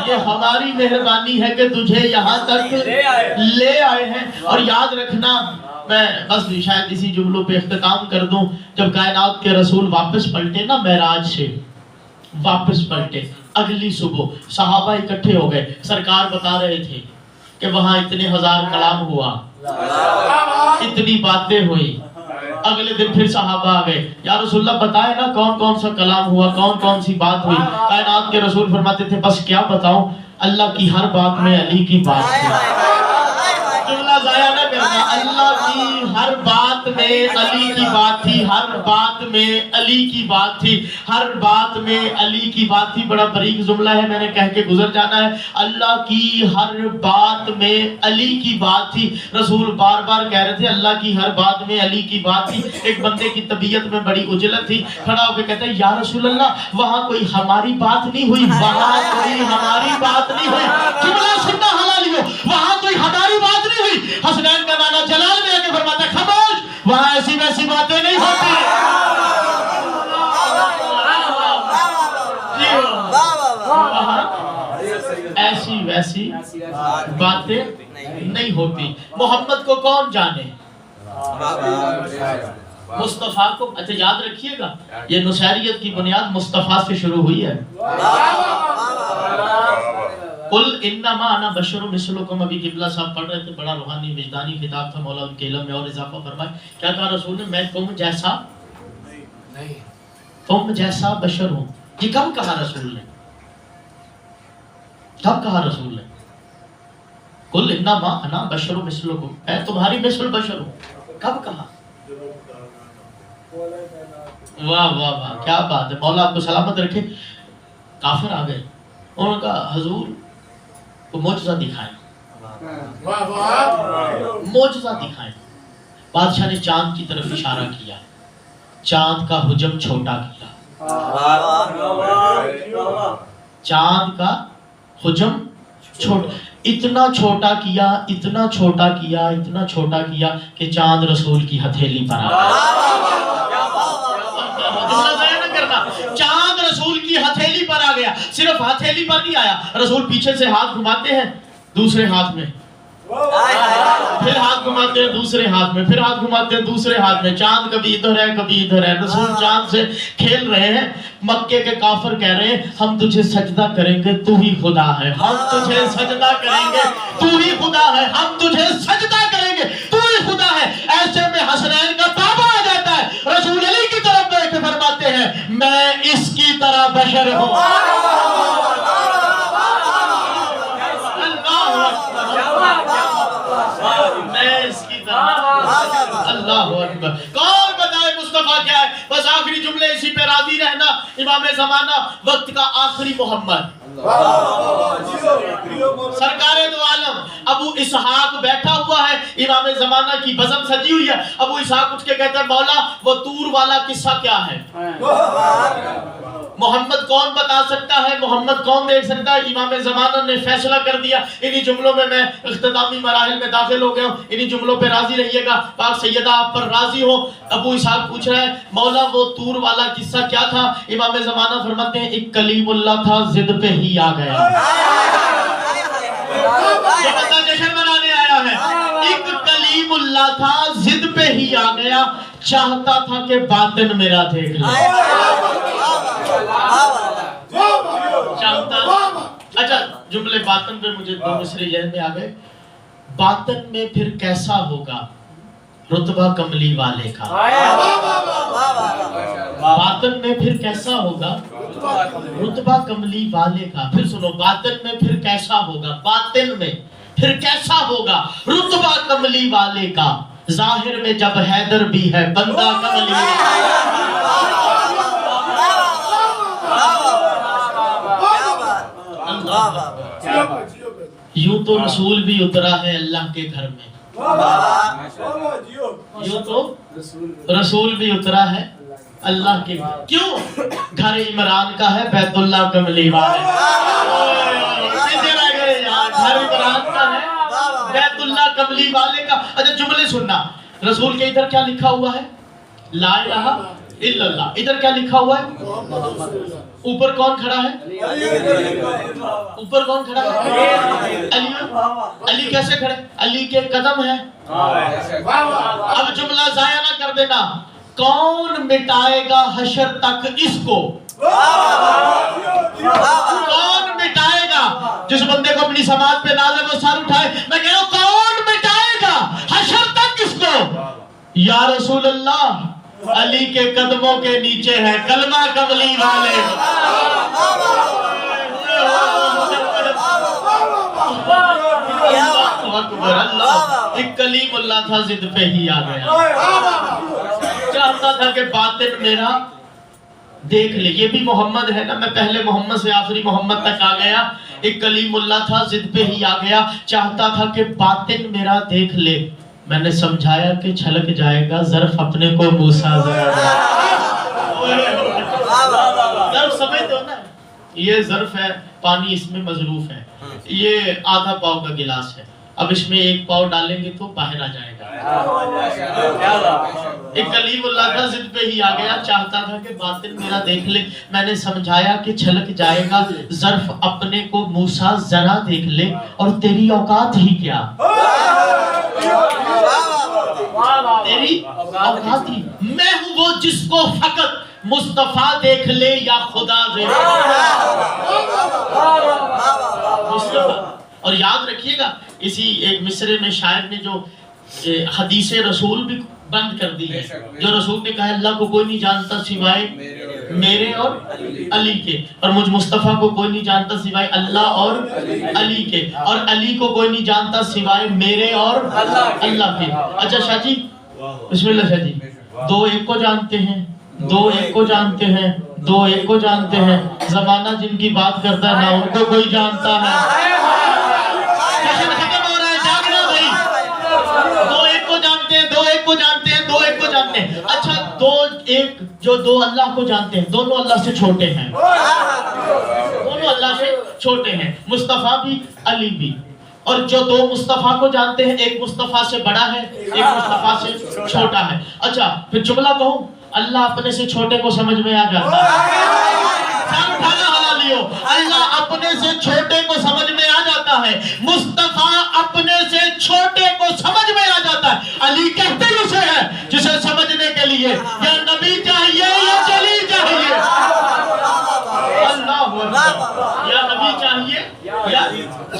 یہ ہماری مہربانی ہے کہ تجھے یہاں تک لے آئے ہیں. اور یاد رکھنا, میں بس شاید اسی جملوں پہ اختتام کر دوں, جب کائنات کے رسول واپس پلٹے نا معراج سے واپس پلٹے, اگلی صبح صحابہ اکٹھے ہو گئے, سرکار بتا رہے تھے کہ وہاں اتنے 1000 کلام ہوا, اتنی باتیں ہوئی. اگلے دن پھر صحابہ آ گئے, یا رسول اللہ بتائے نا کون کون سا کلام ہوا, کون کون سی بات ہوئی. کائنات کے رسول فرماتے تھے بس کیا بتاؤں, اللہ کی ہر بات میں علی کی بات تھی. جملہ ضائع نہ کرنا, اللہ کی ہر بات میں علی کی بات تھی, ہر بات میں علی کی بات تھی, ہر بات میں علی کی بات تھی. بڑا باریک جملہ ہے, میں نے کہہ کے گزر جانا ہے. اللہ کی ہر بات میں علی کی بات تھی. رسول بار بار کہہ رہے تھے اللہ کی ہر بات میں علی کی بات تھی. ایک بندے کی طبیعت میں بڑی عجلت تھی, کھڑا ہو کے کہتا ہے یا رسول اللہ وہاں کوئی ہماری بات نہیں ہوئی, وہاں کوئی ہماری بات نہیں ہوئی. جملہ سننا حلالیو, وہاں کوئی ہماری بات نہیں ہوئی. حسنین کا نانا جلال میں آ کے فرماتا ہے خاموش, وہاں ایسی ویسی باتیں نہیں ہوتی. ایسی ویسی باتیں نہیں ہوتی. محمد کو کون جانے, مصطفیٰ کو. اچھا یاد رکھیے گا یہ نصیریت کی بنیاد مصطفیٰ سے شروع ہوئی ہے. قل انما انا بشر مثلکم, ابھی قبلہ صاحب پڑھ رہے تھے, بڑا روحانی وجدانی خطاب تھا, مولا ان کے علم میں اور اضافہ فرمائے. کیا کہا رسول نے, میں تم جیسا بشر ہوں. یہ کب کہا رسول نے, کب کہا رسول نے؟ قل انما انا بشر مثلکم, میں تمہاری مثل بشر ہوں. کب کہا؟ واہ واہ واہ کیا بات ہے, مولا آپ کو سلامت رکھے. کافر آ گئے, انہوں نے کہا حضور کو معجزہ دکھائیں, معجزہ دکھائیں. بادشاہ نے چاند کی طرف اشارہ کیا, چاند کا حجم چھوٹا کیا, چاند کا حجم چھوٹا, اتنا چھوٹا کیا, اتنا چھوٹا کیا, اتنا چھوٹا کیا کہ چاند رسول کی ہتھیلی پر آ گیا. چاند رسول کی ہتھیلی پر آ گیا. صرف ہتھیلی پر نہیں آیا, رسول پیچھے سے ہاتھ گھماتے ہیں دوسرے ہاتھ میں, پھر ہاتھ گھماتے ہیں دوسرے ہاتھ میں, پھر ہاتھ گھماتے ہیں دوسرے ہاتھ میں. چاند کبھی ادھر ہے کبھی ادھر ہے. رسول چاند سے کھیل رہے ہیں. مکے کے کافر کہہ رہے ہیں ہم تجھے سجدہ کریں گے تو ہی خدا ہے, ہم تجھے سجدہ کریں گے تو ہی خدا ہے, ہم تجھے سجدہ کریں گے تو ہی خدا ہے. ایسے میں حسنین کا تابع آ جاتا ہے. رسول علی کی طرف دیکھ کے فرماتے ہیں میں اس کی طرح بشر ہوں. اللہ اکبر. کون بتائے مصطفیٰ کیا ہے؟ بس آخری جملے اسی پہ راضی رہنا. امام زمانہ وقت کا آخری محمد سرکار دو عالم ابو اسحاق بیٹھا ہوا ہے, امام زمانہ کی بزم سجی ہوئی ہے. ابو اسحاق اٹھ کے کہتا ہے مولا وہ طور والا قصہ کیا ہے؟ محمد کون بتا سکتا ہے, محمد کون دیکھ سکتا ہے؟ امام زمانہ نے فیصلہ کر دیا. انہی جملوں میں میں اختتامی مراحل میں داخل ہو گیا ہوں, انہی جملوں پہ راضی رہیے گا. پاک سیدہ آپ پر راضی ہو. ابو اسحاق پوچھ رہا ہے مولا وہ طور والا قصہ کیا تھا؟ امام زمانہ فرماتے ہیں ایک کلیم اللہ تھا, ضد پہ ہی آ گیا. یہ بندہ جشن منانے آیا ہے. ایک کلیم اللہ تھا, ضد پہ ہی آ گیا, چاہتا تھا کہ باطن میرا دیکھ لے. اچھا جملے باطن پہ مجھے 2 مصرے ذہن میں آ گئے. باطن میں پھر کیسا ہوگا رتبہ کملی والے کا, باطن میں پھر کیسا ہوگا رتبہ کملی والے کا. پھر سنو, باطن میں پھر کیسا ہوگا, باطن میں پھر کیسا ہوگا رتبہ کملی والے کا، ظاہر میں جب حیدر بھی ہے بندہ کملی والا۔ یوں تو رسول بھی اترا ہے اللہ کے گھر میں، یوں تو رسول بھی اترا ہے اللہ کے گھر، کیوں؟ گھر عمران کا ہے بیت اللہ کملی والے، گھر عمران کا ہے بیت اللہ کملی والے کا۔ اچھا جملے سننا، رسول کے ادھر کیا لکھا ہوا ہے؟ لا الہ الا اللہ۔ ادھر کیا لکھا ہوا ہے؟ اوپر کون کھڑا ہے؟ اوپر کون کھڑا ہے؟ علی۔ علی کیسے کھڑے؟ علی کے قدم ہیں۔ اب جملہ ضائع نہ کر دینا، کون مٹائے گا حشر تک اس کو؟ کون مٹائے گا؟ جس بندے کو اپنی سماعت پہ ناز ہے وہ سر اٹھائے، میں کہہ رہا ہوں کون مٹائے گا حشر تک اس کو؟ یا رسول اللہ، علی کے قدموں کے نیچے ہے کلمہ کملی والے۔ ایک کلیم اللہ تھا ضد پہ ہی آ گیا، چاہتا تھا کہ باطن میرا دیکھ لے۔ یہ بھی محمد ہے نا، میں پہلے محمد سے آخری محمد تک آ گیا۔ ایک کلیم اللہ تھا ضد پہ ہی آ گیا، چاہتا تھا کہ باطن میرا دیکھ لے، میں نے سمجھایا کہ چھلک جائے گا ظرف اپنے کو موسیٰ ذرا۔ ظرف سمجھ دو نا، یہ ظرف ہے، پانی اس میں مظروف ہے، یہ آدھا پاؤ کا گلاس ہے، اب اس میں ایک پاؤ ڈالیں گے تو باہر آ جائے گا۔ ایک کلیم اللہ کا ضد پہ ہی آ گیا، چاہتا تھا کہ باطن میرا دیکھ لے، میں نے سمجھایا کہ چھلک جائے گا ظرف اپنے کو موسیٰ ذرا دیکھ لے، اور تیری اوقات ہی کیا، تیری اوقات ہی، میں ہوں وہ جس کو فقط مصطفیٰ دیکھ لے یا خدا دیکھ لے۔ اور یاد رکھیے گا، اسی ایک مصرے میں شاعر نے جو حدیث رسول بھی بند کر دی ہے، جو رسول نے کہا اللہ کو کوئی نہیں جانتا سوائے میرے اور علی کے، اور مجھ مصطفیٰ کو کوئی نہیں جانتا سوائے اللہ اور علی کے، اور علی کو کوئی نہیں جانتا سوائے میرے اور اللہ کے۔ اچھا شاہ جی، بسم اللہ شاہ جی، دو ایک کو جانتے ہیں، دو ایک کو جانتے ہیں، دو ایک کو جانتے ہیں، زمانہ جن کی بات کرتا ہے نہ ان کو کوئی جانتا ہے۔ ختم ہو رہا ہے، جاگنا بھائی، دو ایک کو جانتے ہیں، دو ایک کو جانتے ہیں، دو ایک کو جانتے ہیں۔ اچھا دو ایک جو دو اللہ کو جانتے ہیں، دونوں اللہ سے چھوٹے ہیں، دونوں اللہ سے چھوٹے ہیں، مصطفیٰ بھی علی بھی۔ اور جو دو مصطفیٰ کو جانتے ہیں، ایک مصطفیٰ سے بڑا ہے، ایک مصطفیٰ سے چھوٹا ہے۔ اچھا پھر جملہ کہوں، اللہ اپنے سے چھوٹے کو سمجھ میں آ جاتا ہے، سر اٹھانا حلا لیو، اللہ اپنے سے چھوٹے کو سمجھ میں آ جاتا ہے، مصطفیٰ اپنے سے چھوٹے کو سمجھ میں آ جاتا ہے۔ علی کہتے ہی اسے ہے جسے سمجھنے کے لیے یا نبی چاہیے یا جلی چاہیے، اللہ اکبر، یا نبی چاہیے یا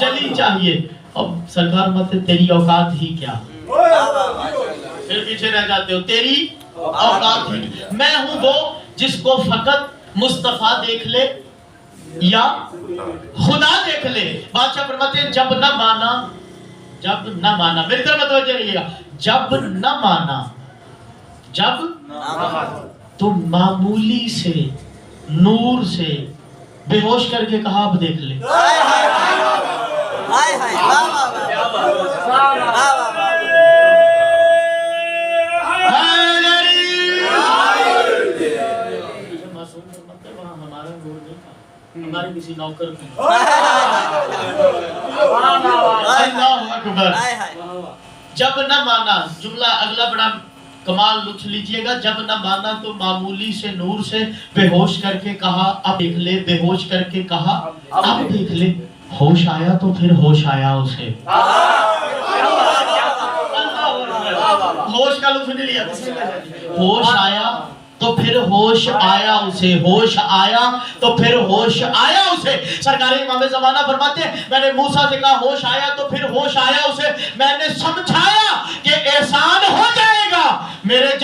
جلی چاہیے۔ اب سرکار مت تیری اوقات ہی کیا، پھر پیچھے رہ جاتے ہو، تیری اوقات ہی، میں ہوں وہ جس کو فقط مصطفیٰ دیکھ لے یا خدا دیکھ لے۔ بادشاہ فرماتے ہیں جب نہ مانا، جب نہ مانا، میری طرف متوجہ رہیے گا، جب نہ مانا، جب تو معمولی سے نور سے بے ہوش کر کے کہا اب دیکھ لے۔ ہمارے کسی نوکر کی، اللہ اکبر، جب نہ مانا، جملہ اگلا بڑا کمال لطف لیجئے گا، جب نہ مانا تو معمولی سے نور سے بے ہوش کر کے کہا اب دیکھ لے، بے ہوش کر کے کہا اب دیکھ لے، ہوش آیا تو پھر ہوش آیا اسے، ہوش کا لطف نہیں لیا، ہوش آیا تو پھر ہوش آیا اسے، ہوش آیا تو پھر ہوش آیا اسے۔ سرکار امام زمانہ فرماتے ہیں میں نے موسیٰ سے کہا ہوش آیا تو پھر ہوش آیا اسے، میں نے سمجھایا کہ احسان ہو جائے گا میرے